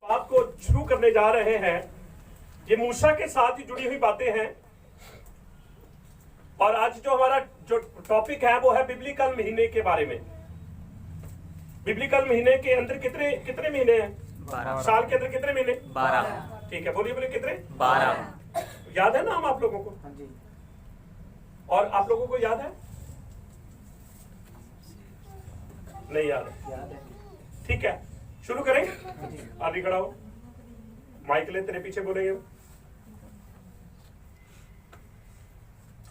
आपको शुरू करने जा रहे हैं। ये मूसा के साथ ही जुड़ी हुई बातें हैं और आज जो हमारा जो टॉपिक है वो है बिब्लिकल महीने के बारे में। बिब्लिकल महीने के अंदर कितने कितने महीने हैं? 12। साल के अंदर कितने महीने? 12। ठीक है, बोलिए बोलिए कितने? 12। याद है नाम आप लोगों को? और आप लोगों को याद है? नहीं याद है? ठीक है, शुरू करें। आदि खड़ा हो, माइक ले, तेरे पीछे बोलेंगे।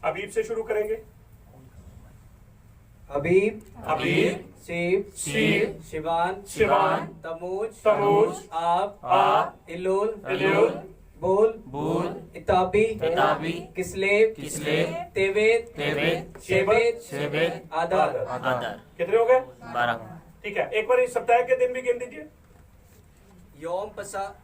अबीब से शुरू करेंगे। अबीब, अबीब, सीब, सीब, शिवान, शिवान, तमूज, तमूज, आप, इलूल, इलूल, बूल, इताबी, किस्लेव, तेवेत, शेबेत, आदार। कितने हो गए? 12। ठीक है, एक बार इस सप्ताह के दिन भी गिन दीजिए। योम पसा,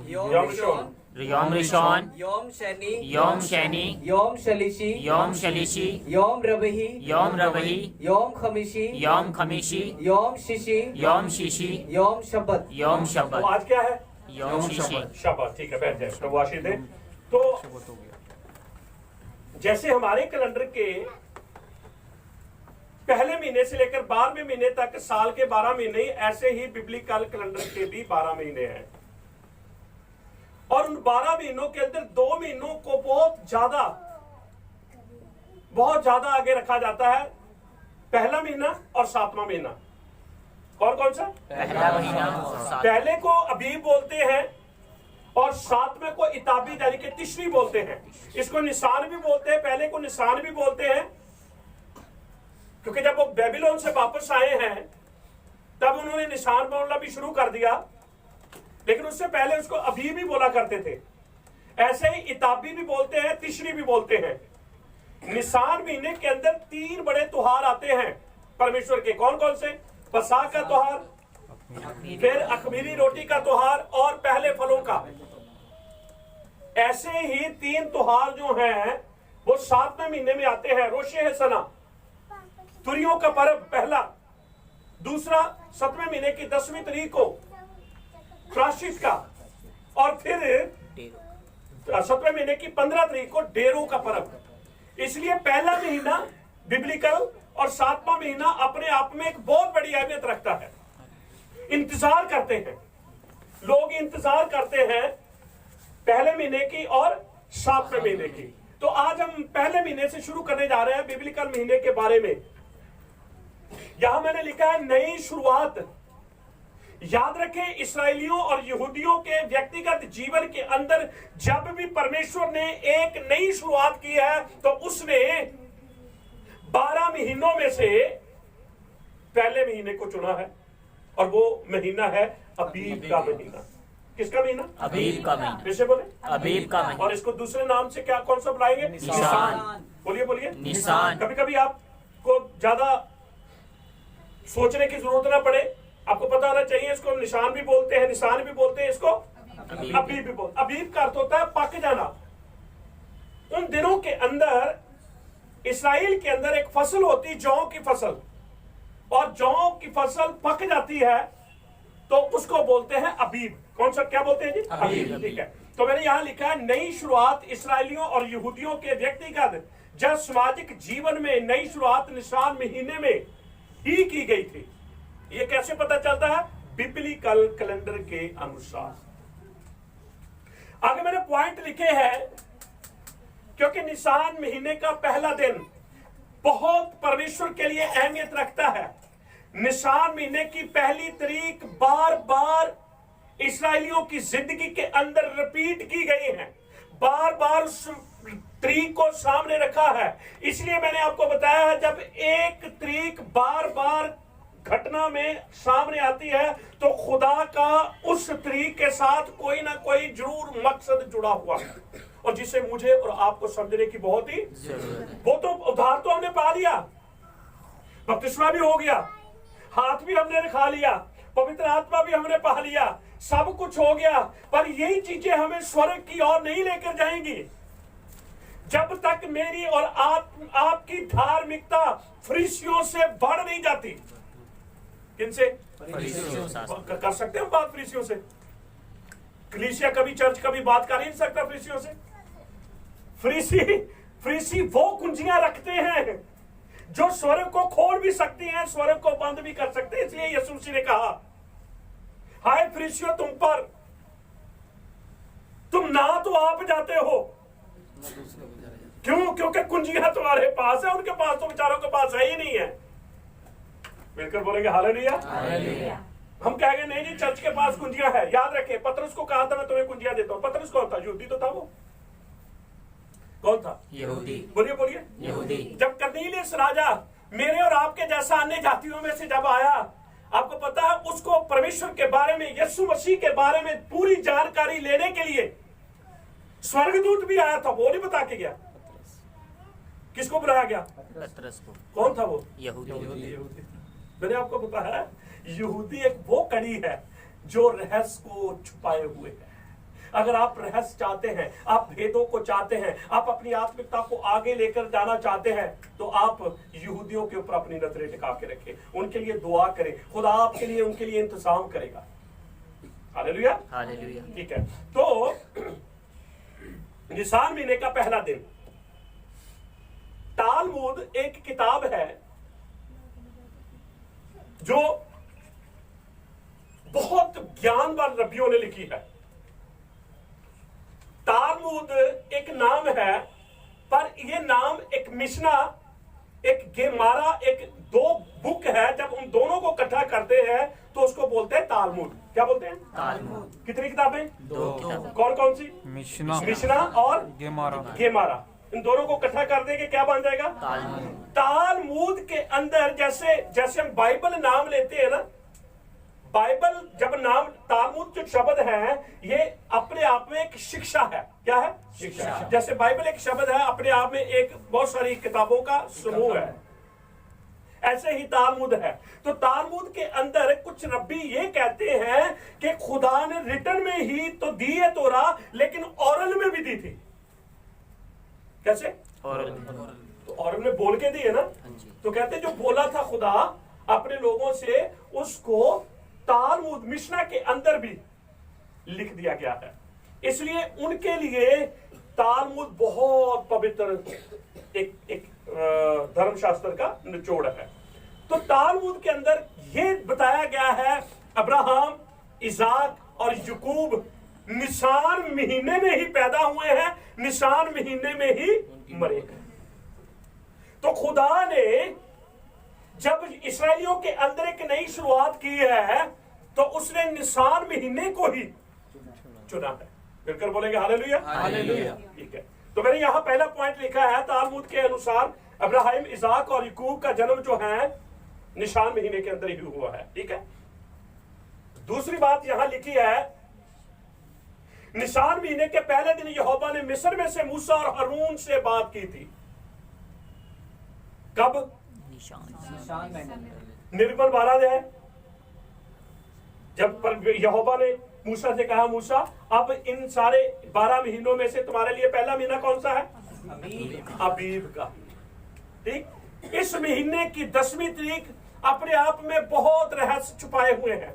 योम योम रिशोन, योम रिशोन, योम शनी, योम शनी, योम शलिशी, योम शलिशी, योम रबही, योम रवही, योम खमिशी, योम खमीशी, योम शिशी, योम शीशी, योम शब्बत। योम तो शब्बत, आज क्या है? योम शीशी। शब्बत। ठीक है, बैठ जाए, प्रभु आशीष दे। तो जैसे हमारे कैलेंडर के पहले महीने से लेकर 12वें महीने तक साल के 12 महीने, ऐसे ही बिब्लिकल कैलेंडर के भी 12 महीने हैं। और उन 12 महीनों के अंदर 2 महीनों को बहुत ज्यादा आगे रखा जाता है। पहला महीना और 7वां महीना। कौन कौन सा? पहला महीना और 7। पहले को अबीब बोलते हैं और 7वें को इताबी यानी कि तिश्री बोलते हैं। इसको निसान भी बोलते हैं, पहले को निसान भी बोलते हैं, क्योंकि जब वो बेबीलोन से वापस आए हैं तब उन्होंने निशान बोलना भी शुरू कर दिया, लेकिन उससे पहले उसको अबीब भी बोला करते थे। ऐसे ही इताबी भी बोलते हैं, तिश्री भी बोलते हैं। निसान महीने के अंदर 3 बड़े त्योहार आते हैं परमेश्वर के। कौन कौन से? पसाह का त्योहार, फिर अखमीरी रोटी का त्योहार और पहले फलों का। ऐसे ही 3 त्योहार जो हैं वो 7वें महीने में आते हैं। रोशे हसना, तुरियों का पर्व पहला, दूसरा 7वें महीने की 10वीं तारीख को प्रायश्चित का, और फिर 7वें महीने की 15 तारीख को डेरों का पर्व। इसलिए पहला महीना बिब्लिकल और 7वां महीना अपने आप में एक बहुत बड़ी अहमियत रखता है। इंतजार करते हैं लोग, इंतजार करते हैं पहले महीने की और 7वें महीने की। तो आज हम पहले महीने से शुरू करने जा रहे हैं बिब्लिकल महीने के बारे में। यहां मैंने लिखा है नई शुरुआत। याद रखें, इस्राएलियों और यहूदियों के व्यक्तिगत जीवन के अंदर जब भी परमेश्वर ने एक नई शुरुआत की है तो उसने 12 महीनों में से पहले महीने को चुना है, और वो महीना है अबीब का महीना। किसका महीना? अबीब का महीना। फिर से बोले, अबीब का महीना। और इसको दूसरे नाम से क्या कौन सा बुलाएंगे? निसान। बोलिए बोलिए, निसान। कभी कभी आपको ज्यादा सोचने की जरूरत ना पड़े, आपको पता होना चाहिए इसको निशान भी बोलते हैं, निशान भी बोलते हैं, इसको अबीब भी बोलते। अबीब का अर्थ होता है पक जाना। उन दिनों के अंदर इस्राएल के अंदर एक फसल होती, जौ की फसल, और जौ की फसल पक जाती है तो उसको बोलते हैं अबीब। कौन सा, क्या बोलते हैं जी? अबीब। ठीक है, तो मैंने यहां लिखा है नई शुरुआत इस्राएलियों और यहूदियों के व्यक्तिगत जब सामाजिक जीवन में नई शुरुआत निशान महीने में ही की गई थी। ये कैसे पता चलता है? बिब्लिकल कैलेंडर के अनुसार। आगे मैंने पॉइंट लिखे हैं, क्योंकि निशान महीने का पहला दिन बहुत परमेश्वर के लिए अहमियत रखता है। निशान महीने की पहली तारीख बार बार इस्राएलियों की जिंदगी के अंदर रिपीट की गई है। बार बार उस तरीक को सामने रखा है। इसलिए मैंने आपको बताया है, जब एक तरीक बार बार घटना में सामने आती है तो खुदा का उस तरीक के साथ कोई ना कोई जरूर मकसद जुड़ा हुआ है, और जिसे मुझे और आपको समझने की बहुत ही जरूरत है। वो तो उद्धार तो हमने पा लिया, बपतिस्मा भी हो गया, हाथ भी हमने रखा लिया, पवित्र आत्मा भी हमने पा लिया, सब कुछ हो गया, पर यही चीजें हमें स्वर्ग की ओर नहीं लेकर जाएंगी जब तक मेरी और आपकी धार्मिकता फरीसियों से बढ़ नहीं जाती। किनसे? फरीसियों से। कर सकते हैं हम बात फरीसियों से? कलीसिया कभी, चर्च कभी बात कर ही नहीं सकता फरीसियों से। फरीसी वो कुंजियां रखते हैं जो स्वर्ग को खोल भी सकती हैं, स्वर्ग को बंद भी कर सकते हैं। इसलिए यीशु मसीह ने कहा, हाय फरीसियों तुम पर, तुम ना तो आप जाते हो, क्यों? क्योंकि कुंजियां तुम्हारे पास है, उनके पास तो बेचारों के पास है ही नहीं है। मिलकर बोलेंगे हालेलुया। हम कहेंगे नहीं जी चर्च के पास कुंजियां है। याद रखें, पतरस को कहा था मैं तुम्हें कुंजियां देता हूं। पतरस कौन था? यहूदी तो था वो। कौन था? यहूदी। बोलिए बोलिए। यहूदी। जब कर्नेलियस राजा मेरे और आपके जैसा अन्य जातियों में से जब आया, आपको पता है उसको परमेश्वर के बारे में, यीशु मसीह के बारे में पूरी जानकारी लेने के लिए स्वर्गदूत भी आया था। वो नहीं बता के गया। किसको बुलाया गया? पतरस को। कौन था वो? यहूदी। मैंने आपको बताया, यहूदी एक वो कड़ी है जो रहस्य को छुपाए हुए है। अगर आप रहस्य चाहते हैं, आप भेदों को चाहते हैं, आप अपनी आत्मिकता को आगे लेकर जाना चाहते हैं, तो आप यहूदियों के ऊपर अपनी नजरें टिका के रखें, उनके लिए दुआ करें, खुदा आपके लिए उनके लिए इंतजाम करेगा। हालेलुया। हालेलुया। ठीक है, तो निसान महीने का पहला दिन, तालमुद एक किताब है जो बहुत ज्ञानवान रब्बियों ने लिखी है। तालमुद एक नाम है, पर यह नाम एक मिशना, एक गेमारा, एक दो बुक है। जब उन दोनों को इकट्ठा करते हैं तो उसको बोलते हैं तालमुद। क्या बोलते हैं? तालमुद। कितनी किताबें? 2 किताबें। कौन कौन सी? मिशना और गेमारा। इन दोनों को इकट्ठा कर देंगे, क्या बन जाएगा? तालमुद। तालमुद के अंदर जैसे हम बाइबल नाम लेते हैं ना, बाइबल जब नाम, तालमुद जो शब्द है ये अपने आप में एक शिक्षा है। क्या है? शिक्षा। जैसे बाइबल एक शब्द है, अपने आप में एक बहुत सारी किताबों का समूह है, ऐसे ही तालमुद है। तो तालमुद के अंदर कुछ रब्बी ये कहते हैं कि खुदा ने रिटन में ही तो दी है तोरा, लेकिन ओरल में भी दी थी। कैसे? तो ओरल में बोल के दी है ना, तो कहते जो बोला था खुदा अपने लोगों से, उसको तालमुद मिशना के अंदर भी लिख दिया गया है। इसलिए उनके लिए तालमुद बहुत पवित्र एक धर्मशास्त्र का निचोड़ है। तो तालमुद के अंदर यह बताया गया है, अब्राहम, इसाक और याकूब निसान महीने में ही पैदा हुए हैं, निसान महीने में ही मरे हैं। तो खुदा ने जब इस्राएलियों के अंदर एक नई शुरुआत की है, तो उसने निसान महीने को ही चुना है। मिलकर बोलेंगे हालेलुया। हालेलुया। ठीक है, तो मैंने यहां पहला पॉइंट लिखा है, तालमुद के अनुसार अब्राहम, इसाक और याकूब का जन्म जो है निशान महीने के अंदर ही हुआ है। ठीक है, दूसरी बात यहां लिखी है, निशान महीने के पहले दिन यहोवा ने मिस्र में से मूसा और हारून से बात की थी। कब? निर्गमन 12 है, जब यहोवा ने मूसा से कहा, मूसा अब इन सारे 12 महीनों में से तुम्हारे लिए पहला महीना कौन सा है? अबीब का। ठीक, इस महीने की 10वीं तारीख अपने आप में बहुत रहस्य छुपाए हुए हैं।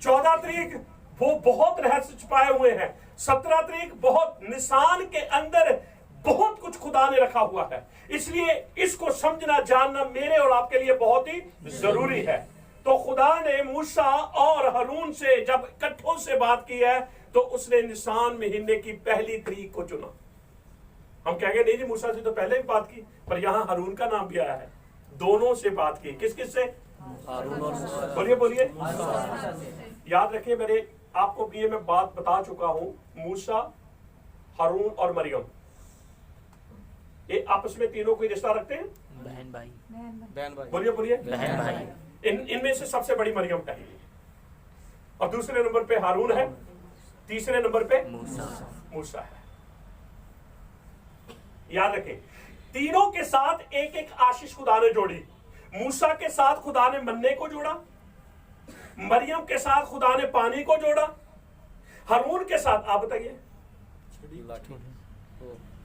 14 तारीख वो बहुत रहस्य छुपाए हुए हैं। 17 तारीख बहुत, निशान के अंदर बहुत कुछ खुदा ने रखा हुआ है। इसलिए इसको समझना जानना मेरे और आपके लिए बहुत ही जरूरी है। तो खुदा ने मूसा और हारून से जब इकट्ठों से बात की है, तो उसने निशान महीने की पहली तारीख को चुना। हम कहेंगे नहीं जी मूसा से तो पहले भी बात की, पर यहां हारून का नाम भी आया है। दोनों से बात की। किस किस से? बोलिए बोलिए। याद रखिए, मैंने आपको भी ये मैं बात बता चुका हूं, मूसा, हारून और मरियम, ये आपस में तीनों कोई रिश्ता रखते हैं? बहन भाई। बहन भाई। बोलिए बोलिए। बहन भाई। इनमें से सबसे बड़ी मरियम है और दूसरे नंबर पे हारून है, तीसरे नंबर पे मूसा है। याद रखें, तीनों के साथ एक एक आशीष खुदा ने जोड़ी। मूसा के साथ खुदा ने मन्ने को जोड़ा, मरियम के साथ खुदा ने पानी को जोड़ा, हारून के साथ आप बताइए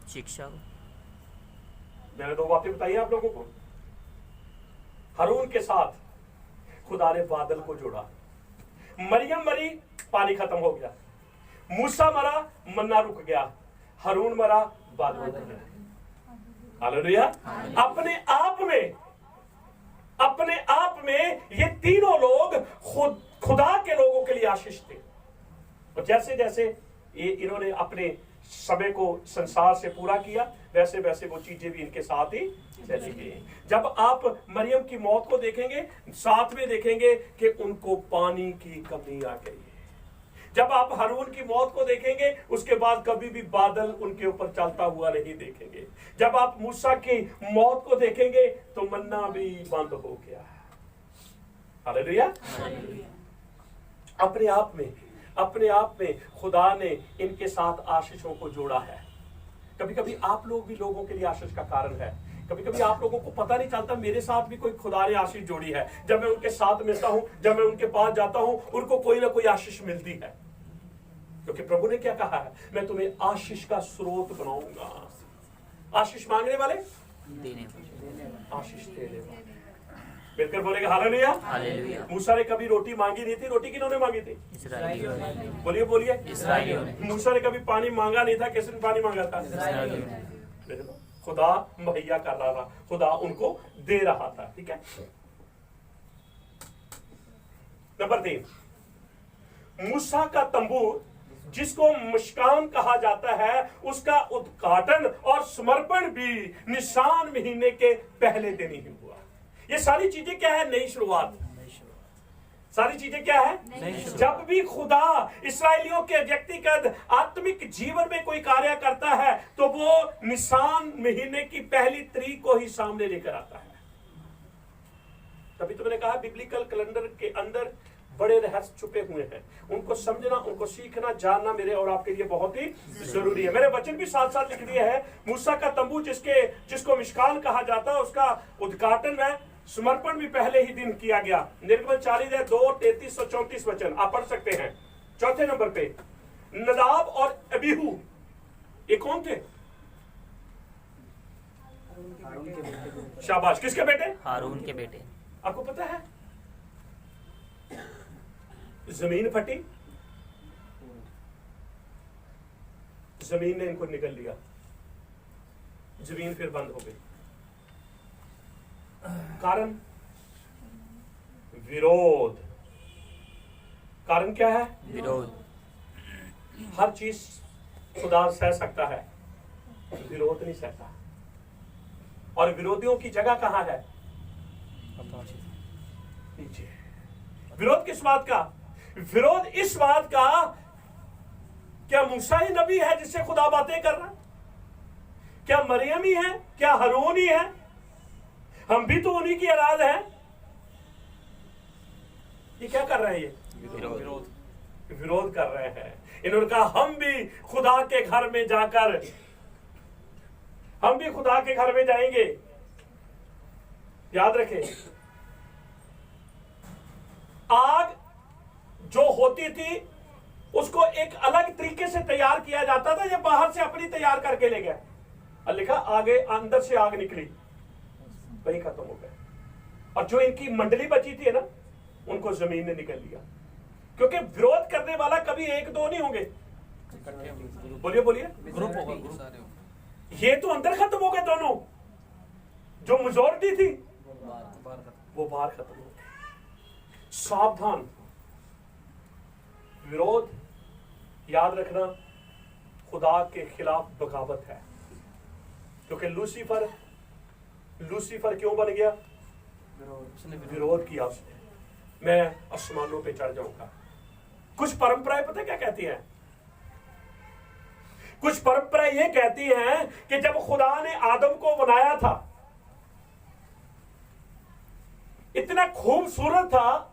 शिक्षा। मैंने दो बातें बताई आप लोगों को। हारून के साथ खुदा ने बादल को जोड़ा, मरियम मरी, पानी खत्म हो गया, मूसा मरा, मन्ना रुक गया, हारून मरा, बादल रुक गया। हालेलुया। अपने आप में ये तीनों लोग खुदा के लोगों के लिए आशीष थे। और जैसे जैसे ये इन्होंने अपने समय को संसार से पूरा किया, वैसे वैसे वो चीजें भी इनके साथ ही चली गई। जब आप मरियम की मौत को देखेंगे, साथ में देखेंगे कि उनको पानी की कमी आ गई है। जब आप हारून की मौत को देखेंगे, उसके बाद कभी भी बादल उनके ऊपर चलता हुआ नहीं देखेंगे। जब आप मूसा की मौत को देखेंगे तो मन्ना भी बंद हो गया है। हालेलुया। अपने आप में खुदा ने इनके साथ आशीषों को जोड़ा है। कभी कभी आप लोग भी लोगों के लिए आशीष का कारण है। कभी कभी आप लोगों को पता नहीं चलता, मेरे साथ भी कोई खुदा ने आशीष जोड़ी है। जब मैं उनके साथ मिलता हूं, जब मैं उनके पास जाता हूं, उनको कोई ना कोई आशीष मिलती है, क्योंकि प्रभु ने क्या कहा है, मैं तुम्हें आशीष का स्रोत बनाऊंगा। आशीष मांगने वाले देने आशीष देने वाले। मिलकर बोलेगा हालेलुया। हालेलुया। मूसा ने कभी रोटी मांगी नहीं थी, रोटी किन्होंने मांगी थी? इस्राएलियों ने। बोलिए बोलिए। इस्राएलियों ने। मूसा ने कभी पानी मांगा नहीं था, किसने पानी मांगा था? इस्राएलियों ने। खुदा मुहैया कर रहा था, खुदा उनको दे रहा था। ठीक है। नंबर 3, मूसा का तंबू जिसको मुश्कान कहा जाता है, उसका उद्घाटन और समर्पण भी निशान महीने के पहले दिन ही हुआ। ये सारी चीजें क्या है? नई शुरुआत। सारी चीजें क्या है? जब भी खुदा इस्राएलियों के व्यक्तिगत आत्मिक जीवन में कोई कार्य करता है तो वो निशान महीने की पहली तारीख को ही सामने लेकर आता है। तभी तो मैंने कहा बिब्लिकल कैलेंडर के अंदर बड़े रहस्य छुपे हुए हैं। उनको समझना, उनको सीखना, जानना मेरे और आपके लिए बहुत ही जरूरी है। मेरे वचन भी साथ साथ लिख दिए हैं। मूसा का तंबू जिसको मिशकान कहा जाता है, उसका उद्घाटन व समर्पण भी पहले ही दिन किया गया। निर्गमन 40:2-33-34 वचन आप पढ़ सकते हैं। चौथे नंबर पे नदाब और अबीहू, ये कौन थे? शाबाश। किसके बेटे? हारून के बेटे। आपको पता है जमीन फटी, जमीन ने इनको निगल लिया, जमीन फिर बंद हो गई। कारण विरोध। कारण क्या है? विरोध। हर चीज खुदा सह सकता है, विरोध नहीं सहता। और विरोधियों की जगह कहां है? नीचे। विरोध किस बात का? विरोध इस बात का, क्या मूसा ही नबी है जिससे खुदा बातें कर रहा? क्या मरियम ही है? क्या हारून ही है? हम भी तो उन्हीं की औलाद हैं। ये क्या कर रहे हैं? ये विरोध कर रहे हैं। इन्होंने कहा हम भी खुदा के घर में जाकर, हम भी खुदा के घर में जाएंगे। याद रखें, आग जो होती थी उसको एक अलग तरीके से तैयार किया जाता था। ये बाहर से अपनी तैयार करके ले गया और लिखा आगे अंदर से आग निकली, वही खत्म हो गया। और जो इनकी मंडली बची थी ना, उनको जमीन ने निकल लिया। क्योंकि विरोध करने वाला कभी एक दो नहीं होंगे। बोलिए बोलिए। ग्रुप होगा। ये तो अंदर खत्म हो गए दोनों। जो मेजॉरिटी थी वो बाहर खत्म हो गई। सावधान। विरोध, याद रखना, खुदा के खिलाफ बगावत है। क्योंकि लूसीफर क्यों बन गया? विरोध किया उसने। मैं आसमानों पे चढ़ जाऊंगा। कुछ परंपराएं पता क्या कहती हैं? कुछ परंपरा ये कहती हैं कि जब खुदा ने आदम को बनाया था, इतना खूबसूरत था,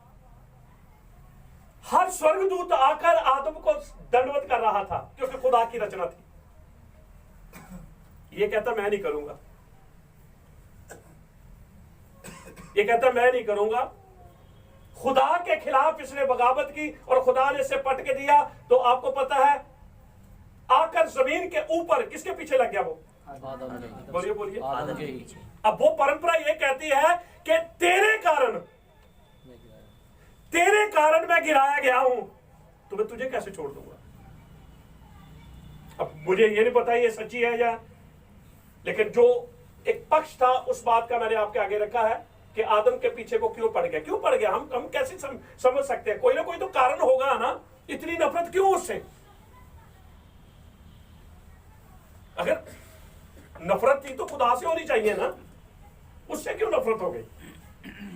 हर स्वर्गदूत आकर आदम को दंडवत कर रहा था क्योंकि खुदा की रचना थी। ये कहता मैं नहीं करूंगा, ये कहता मैं नहीं करूंगा। खुदा के खिलाफ इसने बगावत की और खुदा ने इसे पट के दिया। तो आपको पता है, आकर जमीन के ऊपर किसके पीछे लग गया वो? बोलिए बोलिए। आदम के पीछे। अब वो परंपरा ये कहती है कि तेरे कारण मैं गिराया गया हूं, तो मैं तुझे कैसे छोड़ दूंगा। अब मुझे ये नहीं पता ये सच्ची है या, लेकिन जो एक पक्ष था उस बात का मैंने आपके आगे रखा है कि आदम के पीछे वो क्यों पड़ गया। हम कैसे समझ सकते हैं? कोई ना कोई तो कारण होगा ना, इतनी नफरत क्यों उससे? अगर नफरत थी तो खुदा से होनी चाहिए ना, उससे क्यों नफरत हो गई?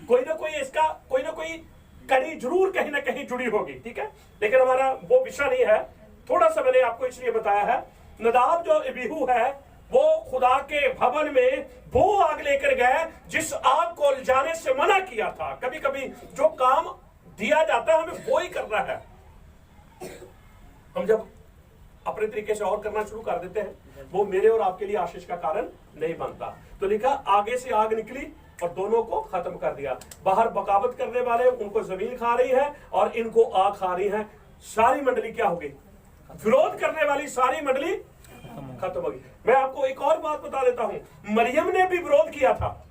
कोई ना कोई इसका कोई ना कोई कड़ी जरूर कहीं ना कहीं जुड़ी होगी, ठीक है। लेकिन हमारा वो विषय नहीं है। थोड़ा सा मैंने आपको इसलिए बताया है, नदाब जो अबीहू है वो खुदा के भवन में वो आग लेकर गए जिस आग को जाने से मना किया था। कभी कभी जो काम दिया जाता है हमें वो ही करना है। हम जब अपने तरीके से और करना शुरू कर देते हैं, वो मेरे और आपके लिए आशीष का कारण नहीं बनता। तो लिखा आगे से आग निकली और दोनों को खत्म कर दिया। बाहर बगावत करने वाले उनको जमीन खा रही है और इनको आग खा रही है। सारी मंडली क्या हो गई? विरोध करने वाली सारी मंडली खत्म हो गई। मैं आपको एक और बात बता देता हूं, मरियम ने भी विरोध किया था।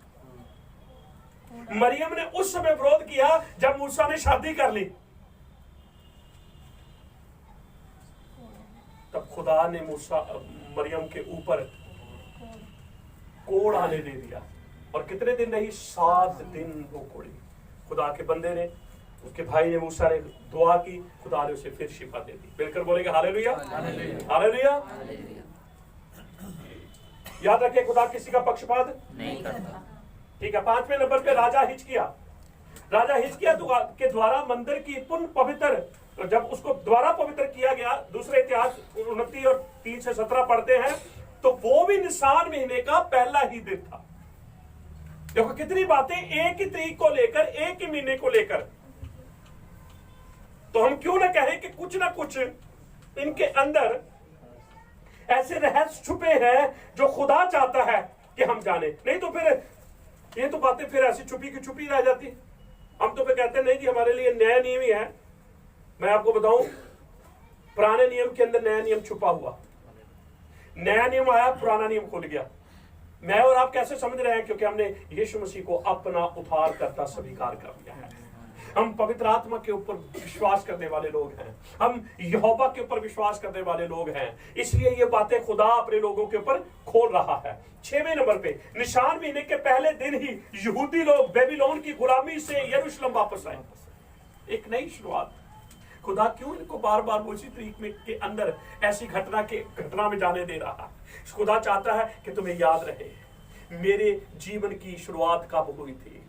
मरियम ने उस समय विरोध किया जब मूसा ने शादी कर ली। तब खुदा ने मरियम के ऊपर कोड़ आने दे दिया और कितने दिन रही? 7 दिन वो कोड़ी। खुदा के बंदे ने, उसके भाई ने, मूसा ने दुआ की, खुदा ने उसे फिर शिफा दे दी। मिलकर बोलेंगे हालेलुया, हालेलुया। याद रखिए खुदा किसी का पक्षपात नहीं करता। ठीक है। 5वें नंबर पे राजा हिजकिय्याह के द्वारा मंदिर की पुनः पवित्र, तो जब उसको द्वारा पवित्र किया गया, दूसरे इतिहास 29 और 3 से 17 पढ़ते हैं, तो वो भी निसान महीने का पहला ही दिन था। देखो कितनी बातें एक ही तारीख को लेकर, एक ही महीने को लेकर। तो हम क्यों ना कहें कि कुछ ना कुछ इनके अंदर ऐसे रहस्य छुपे हैं जो खुदा चाहता है कि हम जाने। नहीं तो फिर ये तो बातें फिर ऐसी छुपी की छुपी रह जाती। हम तो फिर कहते नहीं जी हमारे लिए नया नियम ही है। मैं आपको बताऊं, पुराने नियम के अंदर नया नियम छुपा हुआ। नया नियम आया, पुराना नियम खुल गया। मैं और आप कैसे समझ रहे हैं? क्योंकि हमने यीशु मसीह को अपना उद्धारकर्ता स्वीकार कर लिया है। हम पवित्र आत्मा के ऊपर विश्वास करने वाले लोग हैं। हम यहोवा के ऊपर विश्वास करने वाले लोग हैं। इसलिए ये बातें खुदा अपने लोगों के ऊपर खोल रहा है। 6वें नंबर पे, निशान महीने के पहले दिन ही यहूदी लोग बेबीलोन की गुलामी से यरूशलेम वापस आए। एक नई शुरुआत। खुदा क्यों इनको बार बार उसी तारीख में के अंदर ऐसी घटना में जाने दे रहा है? खुदा चाहता है कि तुम्हें याद रहे मेरे जीवन की शुरुआत कब हुई थी।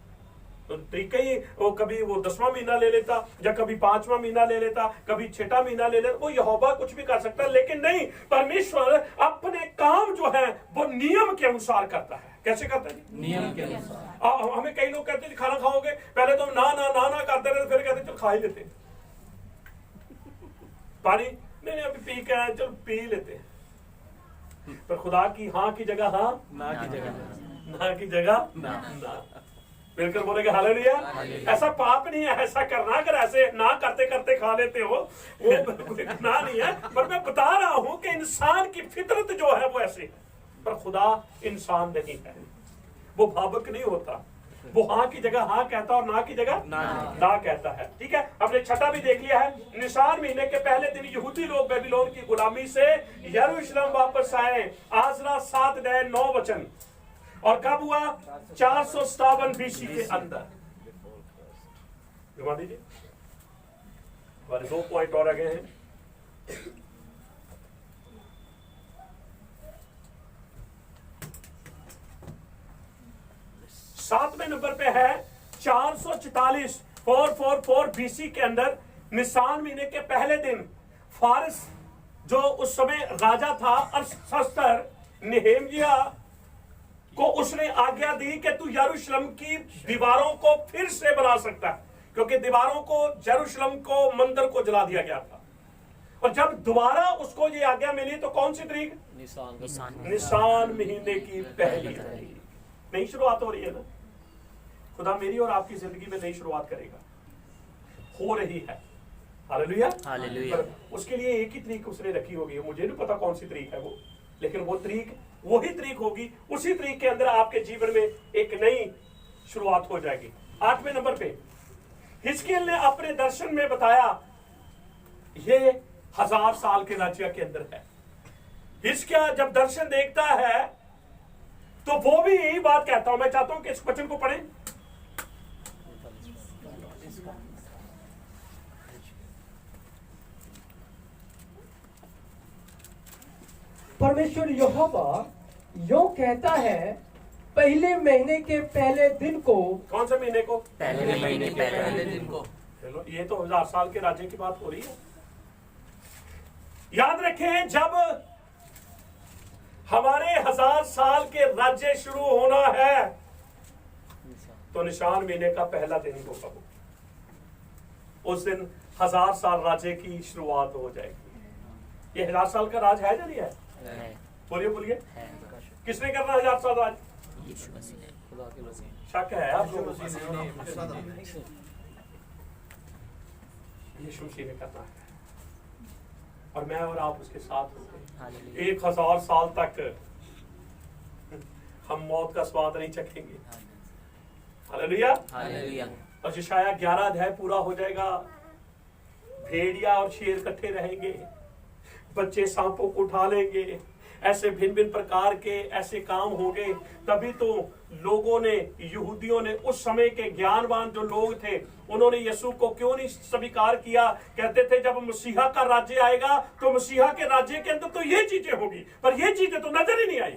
तो तरीका ही वो कभी वो 10वां महीना ले लेता, या कभी 5वां महीना ले लेता, कभी 6वां महीना ले लेता। वो यहोवा कुछ भी कर सकता है, लेकिन नहीं, परमेश्वर अपने काम जो है वो नियम के अनुसार करता है। कैसे करता है? नियम के अनुसार। हमें कई लोग कहते हैं खाना खाओगे, पहले तो ना ना ना ना करते रहते, फिर कहते चल खा ही लेते। पानी नहीं अभी पी के आए, चल पी लेते हैं। पर खुदा की हाँ की जगह हाँ, ना की जगह ना की जगह ना। मिलकर बोलेंगे हालेलुया। ऐसा पाप नहीं है ऐसा करना। अगर ऐसे ना करते करते खा लेते हो वो कोई गुनाह नहीं है। पर मैं बता रहा हूं कि इंसान की फितरत जो है वो ऐसी है। पर खुदा इंसान नहीं है, वो भावुक नहीं होता। वो हाँ की जगह हाँ कहता और ना की जगह ना कहता है। ठीक है। हमने 6वां भी देख लिया है। निशान महीने के पहले दिन यहूदी लोग बेबीलोन की गुलामी से यरूशलेम वापस आए। आसरा 7:9 और कब हुआ? 457 बीसी के अंदर। घुमा दीजिए, हमारे 2 पॉइंट और आ गए हैं। सातवें नंबर पे है 444 बीसी के अंदर निसान महीने के पहले दिन फारस जो उस समय राजा था अरसस्तर, नेहेमिया को उसने आज्ञा दी कि तू यरूशलेम की दीवारों को फिर से बना सकता है, क्योंकि दीवारों को, यरूशलेम को, मंदिर को जला दिया गया था। और जब दोबारा उसको ये आज्ञा मिली तो कौन सी तारीख? निसान महीने की पहली तारीख। नई शुरुआत हो रही है ना। खुदा मेरी और आपकी जिंदगी में नई शुरुआत करेगा, हो रही है। Hallelujah, hallelujah. उसके लिए एक ही तारीख उसने रखी होगी, मुझे नहीं पता कौन सी तारीख है वो, लेकिन वो तारीख वही तारीख होगी। उसी तारीख के अंदर आपके जीवन में एक नई शुरुआत हो जाएगी। 8वें नंबर पे हिजकिय्याह ने अपने दर्शन में बताया, ये 1000 साल के राज्य के अंदर है। हिजकिय्याह जब दर्शन देखता है तो वो भी यही बात कहता हूं। मैं चाहता हूं कि इस वचन को पढ़ें। परमेश्वर यहोवा यूं कहता है, पहले महीने के पहले दिन को। कौन से महीने को? पहले महीने पहले दिन को। चलो, ये तो 1000 साल के राज्य की बात हो रही है। याद रखें, जब हमारे 1000 साल के राज्य शुरू होना है तो निशान महीने का पहला दिन होगा। उस दिन 1000 साल राज्य की शुरुआत हो जाएगी। ये 1000 साल का राज है या नहीं है? बोलिए बोलिए, है। किसने करना 1000 साल राज? यीशु मसीह ने। शक है आप लोगों को? यीशु मसीह ने करना है और मैं और आप उसके साथ होंगे। हालेलुया। 1000 साल तक हम मौत का स्वाद नहीं चखेंगे। हालेलुया। हालेलुया। और यशाया 11 अध्याय पूरा हो जाएगा। भेड़िया और शेर इकट्ठे रहेंगे, बच्चे सांपों को उठा लेंगे, ऐसे भिन्न भिन्न प्रकार के ऐसे काम होंगे। तभी तो लोगों ने, यहूदियों ने, उस समय के ज्ञानवान जो लोग थे, उन्होंने यीशु को क्यों नहीं स्वीकार किया? कहते थे जब मसीहा का राज्य आएगा तो मसीहा के राज्य के अंदर तो ये चीजें होगी, पर ये चीजें तो नजर ही नहीं आई।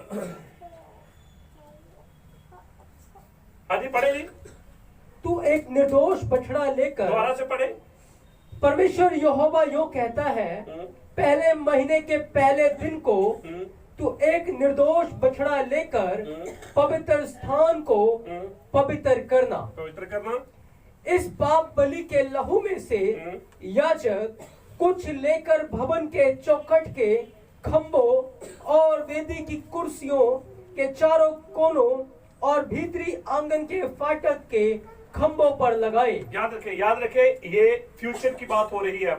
आदि पढ़े नहीं? तू एक निर्दोष बछड़ा लेकर। दोबारा से पढ़े। परमेश्वर यहोवा यूं कहता है, पहले महीने के पहले दिन को तू एक निर्दोष बछड़ा लेकर पवित्र स्थान को पवित्र करना। पवित्र करना। इस पाप बलि के लहू में से याजक कुछ लेकर भवन के चौखट के खंभों और वेदी की कुर्सियों के चारों कोनों और भीतरी आंगन के फाटक के खंभों पर लगाए। याद रखे, ये फ्यूचर की बात हो रही है,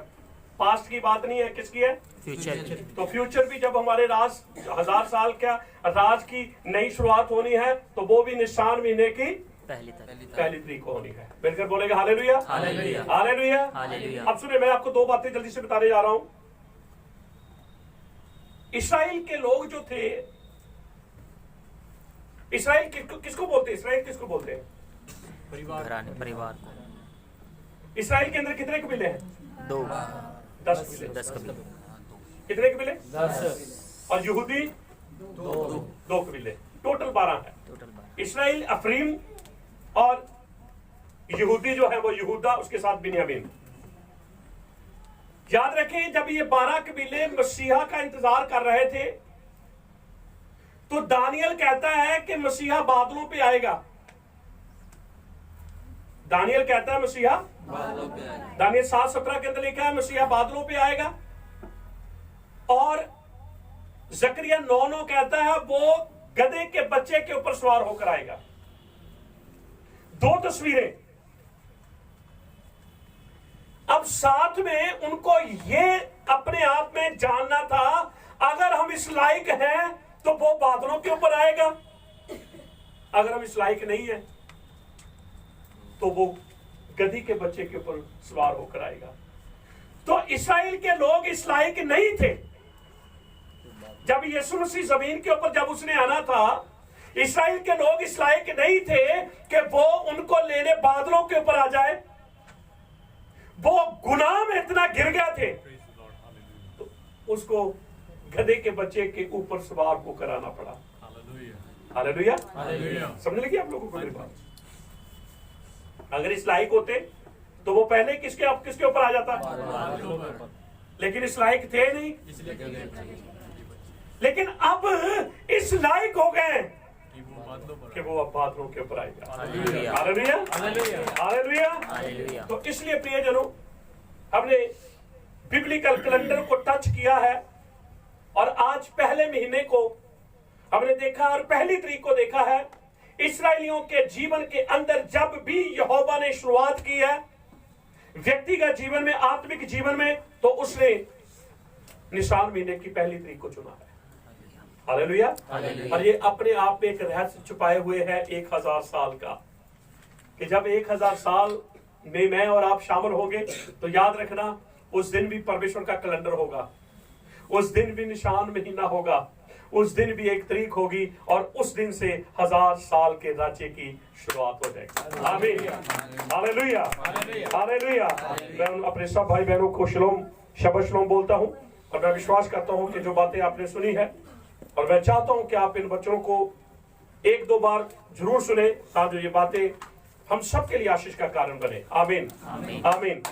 पास्ट की बात नहीं है। किसकी है? फ्यूचर। तो फ्यूचर भी जब हमारे राज 1000 साल का राज की नई शुरुआत होनी है तो वो भी निशान महीने की पहली तारीख। पहली तारीख को होनी है। मिलकर बोलेगा हालेलुया, हालेलुया, हालेलुया, हालेलुया। अब सुने, मैं आपको 2 बातें जल्दी से बताने जा रहा हूं। इस्राएल के लोग जो थे, इस्राएल किसको बोलते हैं? इस्राएल किसको बोलते हैं? परिवार को। इस्राएल के अंदर कितने कबीले हैं? 2 10 कबीले। 10 कबीले। कितने कबीले? 10। और यहूदी 2 कबीले, टोटल 12 है। टोटल 12। इस्राएल, अफरीम और यहूदी जो है वो यहूदा, उसके साथ बिन्यामीन। याद रखें, जब ये 12 कबीले मसीहा का इंतजार कर रहे थे तो दानियल कहता है कि मसीहा बादलों पे आएगा। दानियल कहता है मसीहा बादलों पे आएगा। दानियल 7:17 के अंदर लिखा है मसीहा बादलों पे आएगा। और जकरिया 9:9 कहता है वो गधे के बच्चे के ऊपर सवार होकर आएगा। 2 तस्वीरें। अब साथ में उनको ये अपने आप में जानना था, अगर हम इस लायक हैं तो वो बादलों के ऊपर आएगा, अगर हम इस लायक नहीं है तो वो गधी के बच्चे के ऊपर सवार होकर आएगा। तो इस्राएल के लोग इस लायक नहीं थे। जब यीशु मसीह जमीन के ऊपर जब उसने आना था, इस्राएल के लोग इस लायक नहीं थे कि वो उनको लेने बादलों के ऊपर आ जाए। वो गुनाह में इतना गिर गए थे तो उसको गधे के बच्चे के ऊपर सवार होकर आना पड़ा। Hallelujah, hallelujah. समझ लगी आप लोगों को मेरी बात? अगर इस लायक होते तो वो पहले किसके ऊपर आ जाता? लेकिन इस लायक थे नहीं, लेकिन अब इस लायक हो गए कि वो अब बादलों के ऊपर आएगा। हालेलुया। Hallelujah, hallelujah. हालेलुया। तो इसलिए प्रियजनों, हमने बिब्लिकल कैलेंडर को टच किया है और आज पहले महीने को हमने देखा और पहली तारीख को देखा है। इस्राएलियों के जीवन के अंदर जब भी यहोवा ने शुरुआत की है व्यक्तिगत जीवन में, आत्मिक जीवन में, तो उसने निशान महीने की पहली तारीख को चुना है। हालेलुया। और ये अपने आप में एक रहस्य छुपाए हुए है 1000 साल का, कि जब 1000 साल में मैं और आप शामिल होंगे तो याद रखना उस दिन भी परमेश्वर का कैलेंडर होगा, उस दिन भी निशान महीना होगा, उस दिन भी एक तारीख होगी और उस दिन से 1000 साल के राज्य की शुरुआत हो जाएगी। आमीन, हालेलुया, हालेलुया। मैं अपने सब भाई बहनों को शलोम, शबा शलोम बोलता हूं और मैं विश्वास करता हूं कि जो बातें आपने सुनी है, और मैं चाहता हूं कि आप इन बच्चों को 1-2 बार जरूर सुने ताकि ये बातें हम सब के लिए आशीष का कारण बने। आमीन, आमीन।